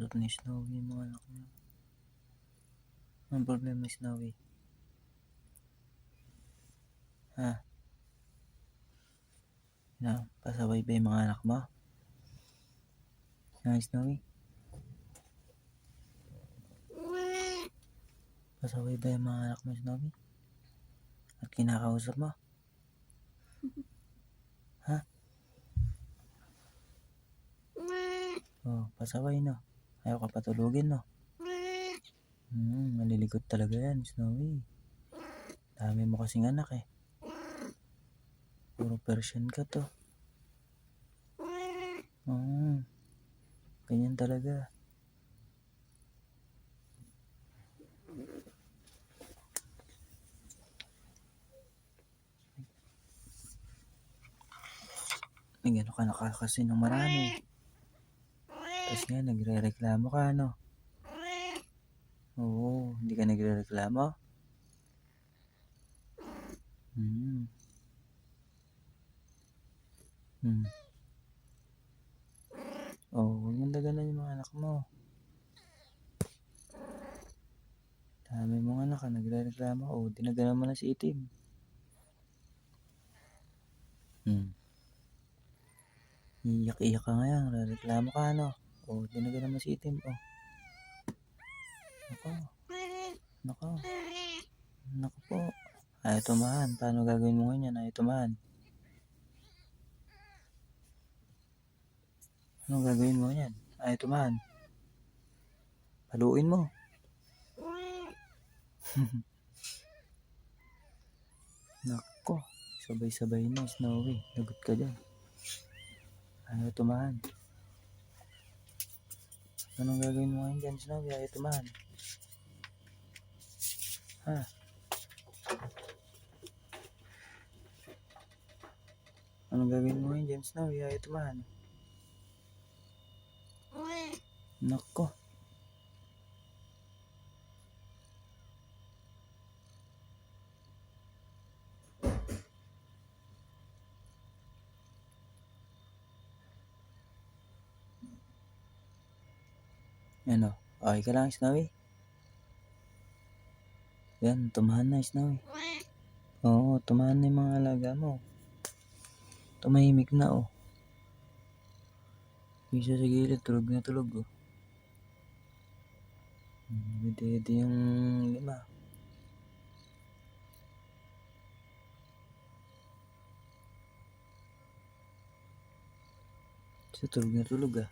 Kinakausap ni Snowy yung mga anak niya. Anong problema, Snowy? Ha? Pasaway ba yung mga anak mo? Ha, Snowy? Pasaway ba yung mga anak mo, Snowy? At kinakausap mo? Ha? Oh, pasaway, no? Ayaw ka patulugin, no? Maliligot talaga yan, Snowy. Dami mo kasing anak eh. Puro Persian ka to. Ganyan talaga. Nagano ka na kasi ng marami. Tapos nga, nagre-reklamo ka, no? Oo, hindi ka nagre-reklamo? Oh, huwag mong daganan yung mga anak mo. Dami mong anak ka, nagre-reklamo. Oh, dinaganan mo na si Itim. Iyak-iyak ka ngayon, nagre-reklamo ka, no? Oh, dinaganan mo si Itim, oh. Nako. Nako po. Ayaw tumahan. Paano gagawin mo ngayon? Ayaw tumahan. Anong gagawin mo yan? Ayaw tumahan. Paluin mo. Nako. Sabay-sabay na, Snowy. Lagot ka dyan. Ayaw tumahan. Anong gagawin mo ngayon dyan, Snowy? Ayaw tumahan. Ha? Anong gagawin mo ngayon dyan, Snowy? Ayaw tumahan. Nako. Ano? Okay ka lang, Snowy? Yan, tumahan na, Snowy. Oo, tumahan na yung mga alaga mo. Tumahimik na, oh. Isa sa gilid, tulog na tulog, oh. Hindi yung 5. Isa tulog na tulog, ah.